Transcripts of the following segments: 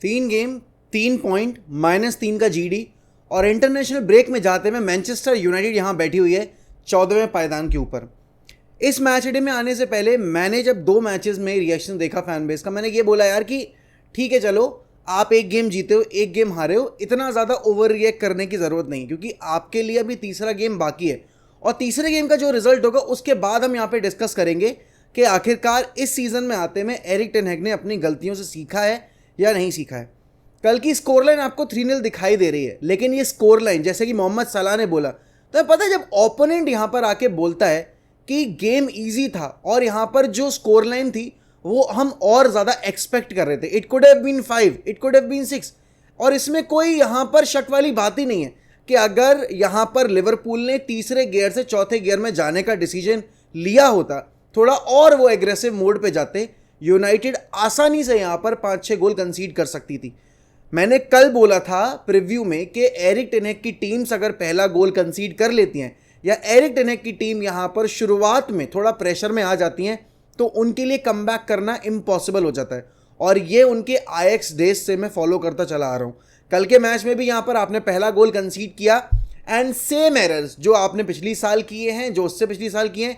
3 game, 3 point, -3 का GD, और international break में जाते में मैनचेस्टर यूनाइटेड यहाँ बैठी हुई है 14वें पायदान के ऊपर। इस मैच डे में आने से पहले मैंने जब 2 मैचेस में रिएक्शन देखा फैन बेस का, मैंने ये बोला यार कि ठीक है चलो, आप एक गेम जीते हो, एक गेम हारे हो, इतना ज़्यादा ओवर रिएक्ट करने की ज़रूरत नहीं, क्योंकि आपके लिए अभी तीसरा गेम बाकी है और तीसरे गेम का जो रिजल्ट होगा उसके बाद हम यहाँ पे डिस्कस करेंगे कि आखिरकार इस सीज़न में आते में एरिक टेन हैग ने अपनी गलतियों से सीखा है या नहीं सीखा है। कल की स्कोर लाइन आपको 3-0 दिखाई दे रही है, लेकिन ये स्कोर लाइन जैसे कि मोहम्मद सलाह ने बोला, तो पता है जब ओपोनेंट यहाँ पर आके बोलता है कि गेम ईजी था और यहाँ पर जो स्कोर लाइन थी वो हम और ज़्यादा एक्सपेक्ट कर रहे थे, it could have been 5, it could have been 6, और इसमें कोई यहाँ पर शक वाली बात ही नहीं है कि अगर यहाँ पर लिवरपूल ने तीसरे गियर से चौथे गियर में जाने का डिसीजन लिया होता, थोड़ा और वो एग्रेसिव मोड पे जाते, यूनाइटेड आसानी से यहाँ पर 5-6 गोल कंसीड कर सकती थी। मैंने कल बोला था प्रीव्यू में कि एरिक टेन हैग की टीम्स अगर पहला गोल कंसीड कर लेती हैं या एरिक टेन हैग की टीम यहाँ पर शुरुआत में थोड़ा प्रेशर में आ जाती हैं तो उनके लिए कमबैक करना इम्पॉसिबल हो जाता है, और ये उनके आईएक्स डेज से मैं फॉलो करता चला आ रहा हूँ। कल के मैच में भी यहाँ पर आपने पहला गोल कंसीड किया एंड सेम एरर्स जो आपने पिछली साल किए हैं, जो उससे पिछली साल किए हैं,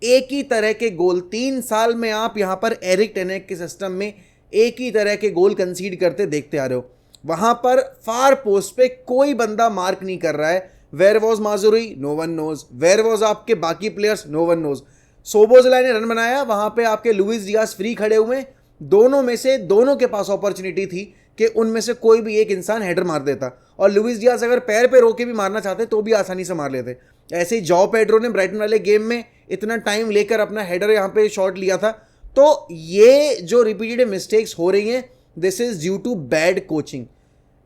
एक ही तरह के गोल 3 साल में आप यहाँ पर एरिक टेन हैग के सिस्टम में एक ही तरह के गोल कंसीड करते देखते आ रहे हो। वहाँ पर फार पोस्ट पे कोई बंदा मार्क नहीं कर रहा है। वेयर वॉज माजुरी, no one knows. Where was आपके बाकी players, no one knows. Szoboszlai ने रन बनाया, वहाँ पे आपके लुइस डियास फ्री खड़े हुए, दोनों में से दोनों के पास अपॉर्चुनिटी थी कि उनमें से कोई भी एक इंसान हेडर मार देता, और लुइस डियास अगर पैर पे रोके भी मारना चाहते तो भी आसानी से मार लेते। ऐसे ही जॉ पेड्रो ने ब्राइटन वाले गेम में इतना टाइम लेकर अपना हेडर यहाँ पे शॉट लिया था। तो ये जो रिपीटेड मिस्टेक्स हो रही हैं, this is due to bad coaching.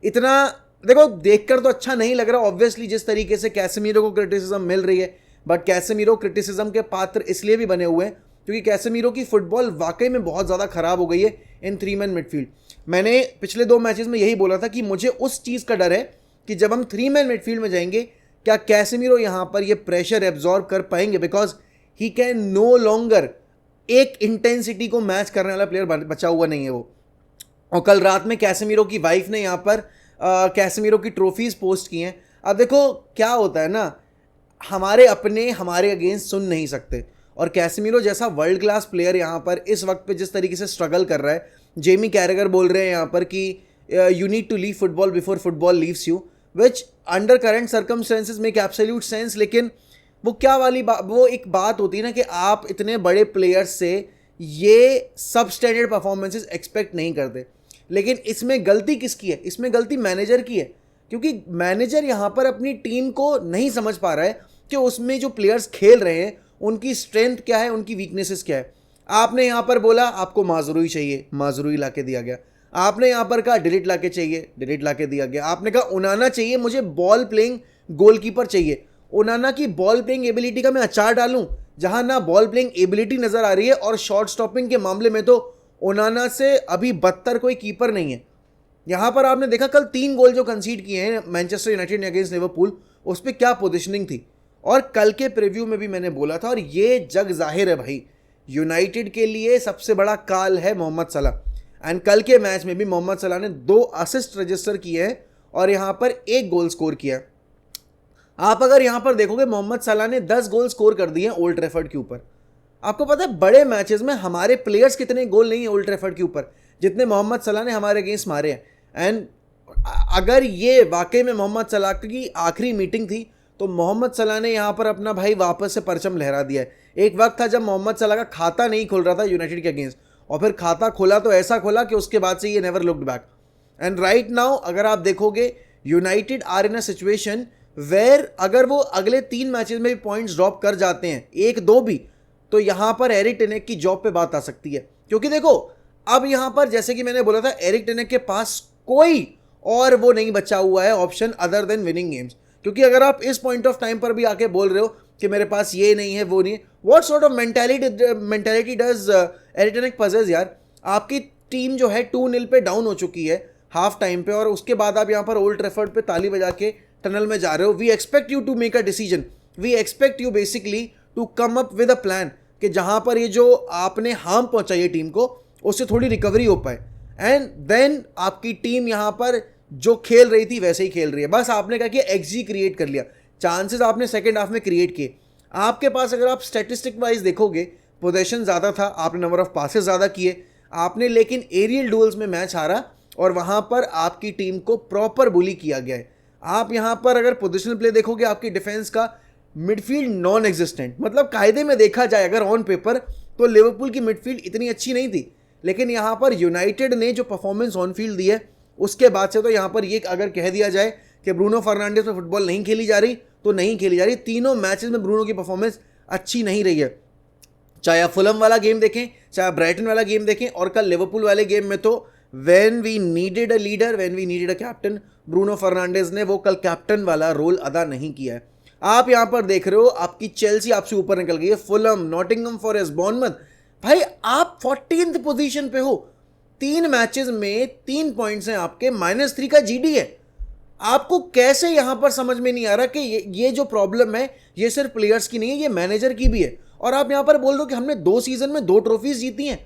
इतना देखो, देखकर तो अच्छा नहीं लग रहा ऑब्वियसली जिस तरीके से कैसेमीरो को क्रिटिसिज्म मिल रही है, बट कैसेमीरो क्रिटिसिज्म के पात्र इसलिए भी बने हुए हैं क्योंकि कैसेमीरो की फुटबॉल वाकई में बहुत ज़्यादा ख़राब हो गई है इन 3 मैन मिडफील्ड। मैंने पिछले 2 मैचेस में यही बोला था कि मुझे उस चीज़ का डर है कि जब हम 3 मैन मिडफील्ड में जाएंगे, क्या कैसेमीरो यहाँ पर ये प्रेशर एब्जॉर्ब कर पाएंगे, because he can no longer एक इंटेंसिटी को मैच करने वाला प्लेयर बचा हुआ नहीं है वो। और कल रात में कैसेमीरो की वाइफ ने यहाँ पर कैसेमीरो की ट्रॉफीज पोस्ट की हैं। अब देखो क्या होता है ना, हमारे अपने हमारे अगेंस्ट सुन नहीं सकते, और कैसेमीरो जैसा वर्ल्ड क्लास प्लेयर यहाँ पर इस वक्त पे जिस तरीके से स्ट्रगल कर रहा है, जेमी कैरेगर बोल रहे हैं यहाँ पर कि you need to leave football before football leaves you, which under current circumstances make absolute sense. लेकिन वो क्या वाली वो एक बात होती है ना कि आप इतने बड़े प्लेयर्स से ये सब स्टैंडर्ड परफॉर्मेंसेज एक्सपेक्ट नहीं करते। लेकिन इसमें गलती किसकी है? इसमें गलती मैनेजर की है, क्योंकि मैनेजर यहाँ पर अपनी टीम को नहीं समझ पा रहा है कि उसमें जो प्लेयर्स खेल रहे हैं उनकी स्ट्रेंथ क्या है, उनकी वीकनेसेस क्या है। आपने यहाँ पर बोला आपको माजरूई चाहिए, माजरूई ला के दिया गया। आपने यहाँ पर कहा डिलीट ला के चाहिए, डिलीट ला के दिया गया। आपने कहा उनाना चाहिए, मुझे बॉल प्लेइंग गोलकीपर चाहिए। उनाना की बॉल प्लेइंग एबिलिटी का मैं अचार डालूं, जहाँ ना बॉल प्लेइंग एबिलिटी नज़र आ रही है, और शॉट स्टॉपिंग के मामले में तो उनाना से अभी बदतर कोई कीपर नहीं है। यहाँ पर आपने देखा कल 3 गोल जो कंसीड किए हैं मैनचेस्टर यूनाइटेड ने अगेंस्ट लिवरपूल, उस पर क्या पोजिशनिंग थी। और कल के प्रीव्यू में भी मैंने बोला था, और ये जग जाहिर है भाई, यूनाइटेड के लिए सबसे बड़ा काल है मोहम्मद सलाह। एंड कल के मैच में भी मोहम्मद सलाह ने 2 असिस्ट रजिस्टर किए हैं और यहाँ पर 1 गोल स्कोर किया। आप अगर यहाँ पर देखोगे मोहम्मद सलाह ने 10 गोल स्कोर कर दिए ओल्ड ट्रैफर्ड के ऊपर। आपको पता है बड़े मैचेस में हमारे प्लेयर्स कितने गोल नहीं है ओल्ड ट्रैफर्ड के ऊपर जितने मोहम्मद सलाह ने हमारे अगेंस्ट मारे हैं। एंड अगर ये वाकई में मोहम्मद सलाह की आखिरी मीटिंग थी तो मोहम्मद सलाह ने यहाँ पर अपना भाई वापस से परचम लहरा दिया है। एक वक्त था जब मोहम्मद सलाह का खाता नहीं खुल रहा था यूनाइटेड के अगेंस्ट, और फिर खाता खोला तो ऐसा खोला कि उसके बाद से ये never looked back. And right now अगर आप देखोगे United are in a situation where अगर वो अगले 3 मैचेस में भी पॉइंट्स ड्रॉप कर जाते हैं, 1-2 भी, तो यहाँ पर एरिक टेन हैग की जॉब पे बात आ सकती है। क्योंकि देखो अब यहाँ पर जैसे कि मैंने बोला था, एरिक टेन हैग के पास कोई और वो नहीं बचा हुआ है option other than winning games. क्योंकि अगर आप इस पॉइंट ऑफ टाइम पर भी आके बोल रहे हो कि मेरे पास ये नहीं है वो नहीं है, what sort of mentality does Erik ten Hag possess यार। आपकी टीम जो है 2-0 पे डाउन हो चुकी है हाफ टाइम पे, और उसके बाद आप यहाँ पर ओल्ड ट्रैफर्ड पे ताली बजा के टनल में जा रहे हो। We expect you to make a decision, we expect you basically to come up with a plan कि जहाँ पर ये जो आपने हार्म पहुँचाई है टीम को उससे थोड़ी रिकवरी हो पाए। एंड देन आपकी टीम यहाँ पर जो खेल रही थी वैसे ही खेल रही है। बस आपने क्या किया, एक्सजी क्रिएट कर लिया, चांसेस आपने सेकेंड हाफ में क्रिएट किए। आपके पास अगर आप स्टैटिस्टिक वाइज देखोगे, पोजेशन ज़्यादा था, आपने नंबर ऑफ पासेस ज़्यादा किए आपने, लेकिन एरियल डुअल्स में मैच हारा और वहाँ पर आपकी टीम को प्रॉपर बुली किया गया है। आप यहाँ पर अगर पोजिशनल प्ले देखोगे, आपकी डिफेंस का मिडफील्ड नॉन एग्जिस्टेंट, मतलब कायदे में देखा जाए अगर ऑन पेपर तो लिवरपूल की मिडफील्ड इतनी अच्छी नहीं थी, लेकिन यहाँ पर यूनाइटेड ने जो परफॉर्मेंस ऑन फील्ड दी है उसके बाद से तो यहाँ पर ये अगर कह दिया जाए कि ब्रूनो फर्नांडिस में फुटबॉल नहीं खेली जा रही तो नहीं खेली जा रही। तीनों मैचेस में ब्रूनो की परफॉर्मेंस अच्छी नहीं रही है, चाहे आप फुलम वाला गेम देखें, चाहे आप ब्राइटन वाला गेम देखें, और कल लिवरपूल वाले गेम में तो when we needed a leader, when we needed a captain, Bruno Fernandes ने वो कल कैप्टन वाला रोल अदा नहीं किया है। आप यहाँ पर देख रहे हो आपकी चेल्सी आपसे ऊपर निकल गई है, फुलम, नॉटिंघम फॉरेस्ट, बॉर्नमथ, भाई आप 14th पोजीशन पे हो, 3 मैचेस में 3 पॉइंट्स हैं आपके, -3 का जीडी है। आपको कैसे यहां पर समझ में नहीं आ रहा कि ये जो प्रॉब्लम है ये सिर्फ प्लेयर्स की नहीं है, ये मैनेजर की भी है। और आप यहां पर बोल दो कि हमने 2 सीजन में 2 ट्रॉफीज जीती हैं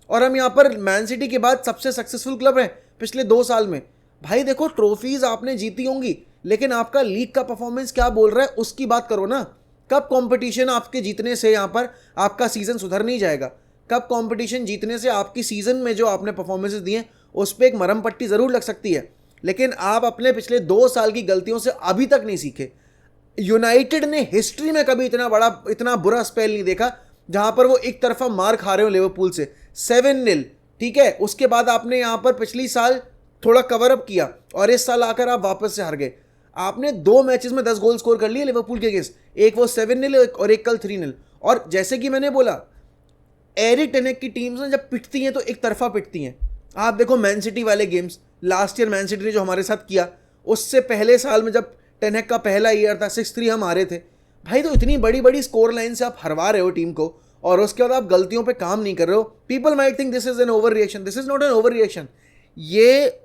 और हम यहां पर मैन सिटी के बाद सबसे सक्सेसफुल क्लब है पिछले 2 साल में। भाई देखो, ट्रॉफीज आपने जीती होंगी, लेकिन आपका लीग का परफॉर्मेंस क्या बोल रहा है उसकी बात करो ना। कब कंपटीशन आपके जीतने से यहाँ पर आपका सीजन सुधर नहीं जाएगा? कब कंपटीशन जीतने से आपकी सीजन में जो आपने परफॉर्मेंसेस दिए उस पर एक मरहम पट्टी ज़रूर लग सकती है, लेकिन आप अपने पिछले 2 साल की गलतियों से अभी तक नहीं सीखे। यूनाइटेड ने हिस्ट्री में कभी इतना बुरा स्पेल नहीं देखा जहां पर वो एक तरफा मार खा रहे हो लिवरपूल से 7-0, ठीक है। उसके बाद आपने यहां पर पिछली साल थोड़ा कवर अप किया और इस साल आकर आप वापस से हार गए। आपने 2 मैचेस में 10 गोल स्कोर कर लिए लिवरपूल के अगेंस्ट, एक वो 7-0 और एक कल 3-0। और जैसे कि मैंने बोला, एरिक टेन हैग की टीम्स जब पिटती हैं तो एक तरफा पिटती हैं। आप देखो मैन सिटी वाले games, last year man city ने जो हमारे साथ किया, उससे पहले साल में जब टेन हैग का पहला ईयर था 6-3 हम हारे थे। भाई तो इतनी बड़ी बड़ी स्कोर लाइन से आप हरवा रहे हो टीम को और उसके बाद आप गलतियों पे काम नहीं कर रहे हो। People might think this is an over reaction, this is not an over reaction. ये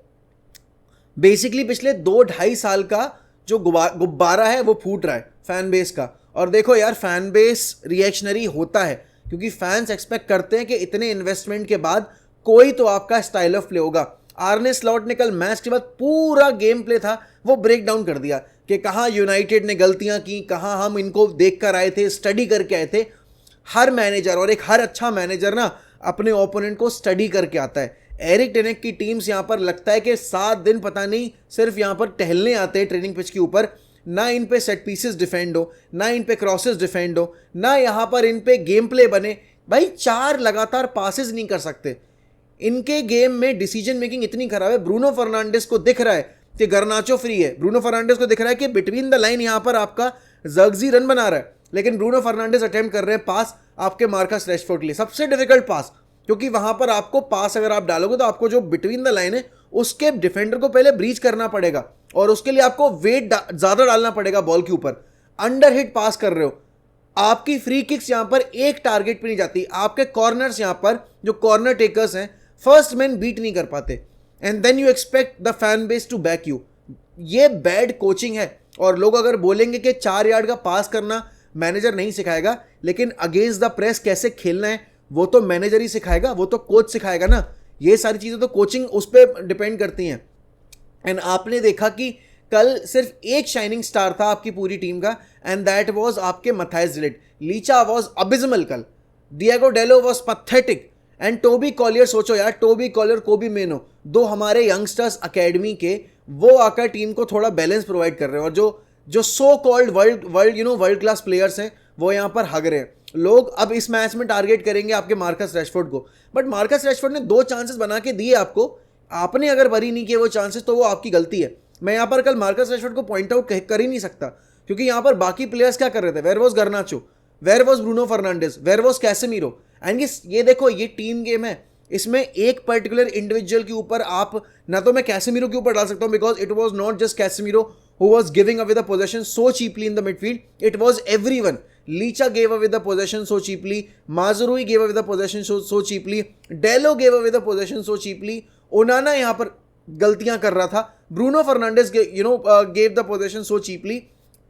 बेसिकली पिछले 2-2.5 साल का जो गुब्बारा है वो फूट रहा है फैन बेस का। और देखो यार, फैन बेस रिएक्शनरी होता है क्योंकि फैंस एक्सपेक्ट करते हैं कि इतने इन्वेस्टमेंट के बाद कोई तो आपका स्टाइल ऑफ प्ले होगा। आर्ने स्लॉट ने कल मैच के बाद पूरा गेम प्ले था वो ब्रेक डाउन कर दिया कि कहाँ यूनाइटेड ने गलतियां की, कहाँ हम इनको देख कर आए थे, स्टडी करके आए थे। हर मैनेजर और एक हर अच्छा मैनेजर ना अपने ओपोनेंट को स्टडी करके आता है। एरिक टेन हैग की टीम्स यहाँ पर लगता है कि 7 दिन पता नहीं सिर्फ यहाँ पर टहलने आते हैं ट्रेनिंग पिच के ऊपर, ना इन पे सेट पीसेस डिफेंड हो, ना इन पे क्रॉसेस डिफेंड हो, ना यहाँ पर इन पे गेम प्ले बने। भाई 4 लगातार पासेस नहीं कर सकते। इनके गेम में डिसीजन मेकिंग इतनी खराब है। ब्रूनो फर्नांडिस को दिख रहा है कि गर्नाचो फ्री है, ब्रूनो फर्नांडिस को दिख रहा है कि बिटवीन द लाइन यहाँ पर आपका जर्गजी रन बना रहा है, लेकिन ब्रूनो फर्नांडिस अटेम्प्ट कर रहे हैं पास आपके मार्कस रैशफोर्ड के लिए, सबसे डिफिकल्ट पास, क्योंकि वहां पर आपको पास अगर आप डालोगे तो आपको जो बिटवीन द लाइन है उसके डिफेंडर को पहले ब्रीच करना पड़ेगा और उसके लिए आपको वेट ज्यादा डालना पड़ेगा बॉल के ऊपर। अंडर हिट पास कर रहे हो, आपकी फ्री किक्स यहां पर एक टारगेट पे नहीं जाती, आपके कॉर्नर्स यहां पर जो कॉर्नर टेकर्स हैं फर्स्ट मैन बीट नहीं कर पाते, and then you expect the fan base to back you. ये बैड कोचिंग है। और लोग अगर बोलेंगे कि 4 यार्ड का पास करना मैनेजर नहीं सिखाएगा, लेकिन अगेंस्ट द प्रेस कैसे खेलना है वो तो मैनेजर ही सिखाएगा, वो तो कोच सिखाएगा ना। ये सारी चीज़ें तो कोचिंग उस पर डिपेंड करती हैं। एंड आपने देखा कि कल सिर्फ एक शाइनिंग स्टार था आपकी पूरी टीम का, एंड दैट वाज आपके Matthijs de Ligt. Licha was abysmal कल, Diogo Dalot was pathetic, and Toby Collyer, सोचो यार, टोबी कॉलियर, कोबी मेनो, 2 हमारे यंगस्टर्स अकेडमी के, वो आकर टीम को थोड़ा बैलेंस प्रोवाइड कर रहे हैं। और जो so called world class players हैं वो यहाँ पर हग रहे हैं। लोग अब इस मैच में टारगेट करेंगे आपके मार्कस रैशफोर्ड को, बट मार्कस रैशफोर्ड ने 2 चांसेस बना के दिए आपको, आपने अगर भरी नहीं किए वो चांसेस तो वो आपकी गलती है। मैं यहाँ पर कल मार्कस रैशफोर्ड को पॉइंट आउट कर ही नहीं सकता क्योंकि यहाँ पर बाकी प्लेयर्स क्या कर रहे थे, where was Garnacho, where was Bruno Fernandes, where was Casemiro. And ये देखो, ये टीम गेम है, इसमें एक पर्टिकुलर इंडिविजुअल के ऊपर आप ना, तो मैं कैसेमीरो के ऊपर डाल सकता हूँ because it was not just Casemiro who was giving away the possession so cheaply in the midfield, it was everyone. Licha gave away the possession so cheaply, Mazrui gave away the possession so cheaply, Dello gave away the possession so cheaply, Onana यहाँ पर गलतियां कर रहा था, Bruno Fernandes gave the possession so cheaply.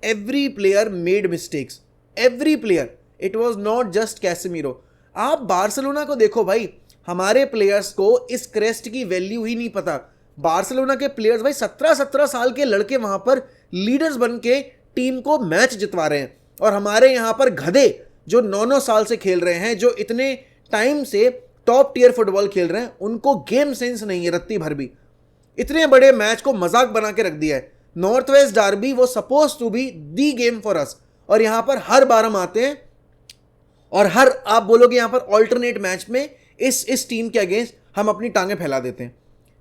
Every player made mistakes, every player. It was not just Casemiro. आप Barcelona को देखो भाई, हमारे प्लेयर्स को इस क्रेस्ट की वैल्यू ही नहीं पता। बार्सिलोना के प्लेयर्स भाई 17-17 साल के लड़के वहां पर लीडर्स बन के टीम को मैच जितवा रहे हैं, और हमारे यहां पर गधे जो 9-9 साल से खेल रहे हैं, जो इतने टाइम से टॉप टियर फुटबॉल खेल रहे हैं, उनको गेम सेंस नहीं है रत्ती भर भी। इतने बड़े मैच को मजाक बना के रख दिया है। नॉर्थ वेस्ट डार्बी वो suppose to be the game for us, और यहां पर हर बार हम आते हैं और हर आप बोलोगे यहां पर ऑल्टरनेट मैच में इस टीम के अगेंस्ट हम अपनी टांगें फैला देते हैं।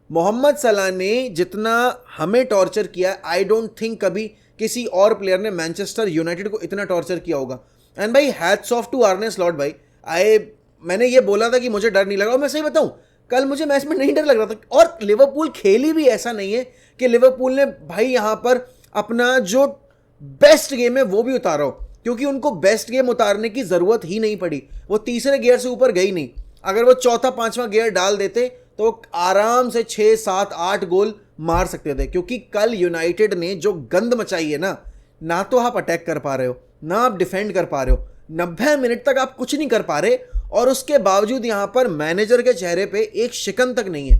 मोहम्मद सलाह ने जितना हमें टॉर्चर किया, आई डोंट थिंक कभी किसी और प्लेयर ने मैनचेस्टर यूनाइटेड को इतना टॉर्चर किया होगा। एंड भाई hats off to Arne Slot भाई। मैंने ये बोला था कि मुझे डर नहीं लगा, और मैं सही बताऊं कल मुझे मैच में नहीं डर लग रहा था। और लिवरपूल खेली भी ऐसा नहीं है कि लिवरपूल ने भाई यहां पर अपना जो बेस्ट गेम है वो भी उतारा हो, क्योंकि उनको बेस्ट गेम उतारने की जरूरत ही नहीं पड़ी। वो तीसरे गियर से ऊपर गई नहीं। अगर वो चौथा पांचवा गियर डाल देते तो आराम से 6, 7, 8 गोल मार सकते थे, क्योंकि कल यूनाइटेड ने जो गंद मचाई है ना तो आप अटैक कर पा रहे हो, ना आप डिफेंड कर पा रहे हो। 90 मिनट तक आप कुछ नहीं कर पा रहे, और उसके बावजूद यहां पर मैनेजर के चेहरे पे एक शिकन तक नहीं है।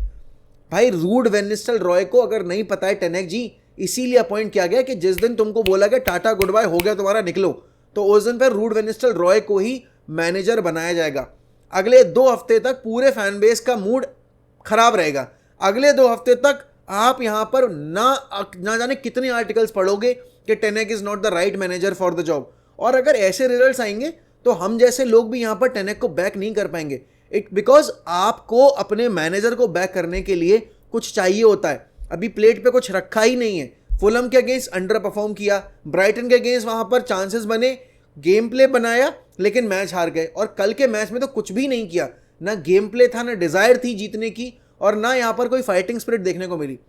भाई रूड वैन निस्टेलरॉय को अगर नहीं पता है टेनेक जी, इसीलिए अपॉइंट किया गया कि जिस दिन तुमको बोला गया टाटा गुड बाय हो गया तुम्हारा निकलो, तो उस दिन पर रूड वैन निस्टेलरॉय को ही मैनेजर बनाया जाएगा। अगले 2 हफ्ते तक पूरे फैन बेस का मूड खराब रहेगा। अगले 2 हफ्ते तक आप यहां पर ना जाने कितने आर्टिकल्स पढ़ोगे कि Ten Hag is not the right manager for the job. और अगर ऐसे रिजल्ट्स आएंगे तो हम जैसे लोग भी यहां पर टेनेक को बैक नहीं कर पाएंगे। बिकॉज आपको अपने मैनेजर को बैक करने के लिए कुछ चाहिए होता है। अभी प्लेट पे कुछ रखा ही नहीं है। फुलम के अगेंस्ट अंडर परफॉर्म किया, ब्राइटन के अगेंस्ट वहां पर चांसेस बने, गेम प्ले बनाया, लेकिन मैच हार गए। और कल के मैच में तो कुछ भी नहीं किया, ना गेम प्ले था, ना डिजायर थी जीतने की, और ना यहां पर कोई फाइटिंग स्पिरिट देखने को मिली।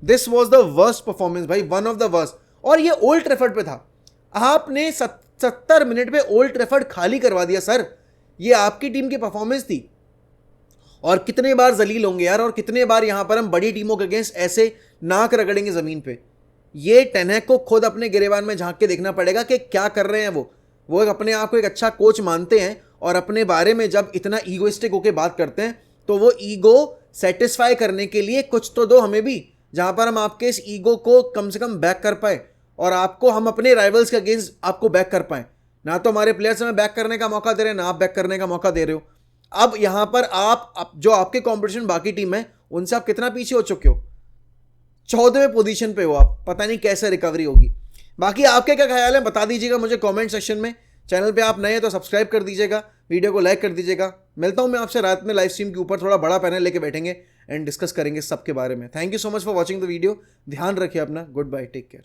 This was the worst performance भाई, वन ऑफ द वर्स्ट। और ये ओल्ड ट्रैफर्ड पे था। आपने 70 मिनट पे ओल्ड ट्रैफर्ड खाली करवा दिया सर। ये आपकी टीम की परफॉर्मेंस थी। और कितने बार जलील होंगे यार, और कितने बार यहां पर हम बड़ी टीमों के अगेंस्ट ऐसे नाक रगड़ेंगे जमीन पे। ये टेनेक को खुद अपने गिरेबान में झांक के देखना पड़ेगा कि क्या कर रहे हैं वो अपने आप को एक अच्छा कोच मानते हैं, और अपने बारे में जब इतना ईगोइस्टिक होकर बात करते हैं तो वो ईगो सेटिस्फाई करने के लिए कुछ तो दो हमें भी, जहां पर हम आपके इस ईगो को कम से कम बैक कर पाए, और आपको हम अपने राइवल्स के अगेंस्ट आपको बैक कर पाए। ना तो हमारे प्लेयर्स हमें बैक करने का मौका दे रहे हैं, ना आप बैक करने का मौका दे रहे हो। अब यहां पर आप जो आपके कंपटीशन बाकी टीम है उनसे आप कितना पीछे हो चुके हो, 14वें पोजीशन पे हो आप। पता नहीं कैसे रिकवरी होगी। बाकी आपके क्या ख्याल है बता दीजिएगा मुझे कमेंट सेक्शन में। चैनल पे आप नए हैं तो सब्सक्राइब कर दीजिएगा, वीडियो को लाइक कर दीजिएगा। मिलता हूं मैं आपसे रात में लाइव स्ट्रीम के ऊपर, थोड़ा बड़ा पैनल लेके बैठेंगे एंड डिस्कस करेंगे सबके बारे में। Thank you so much for watching the video. ध्यान रखिए अपना। Goodbye, take care.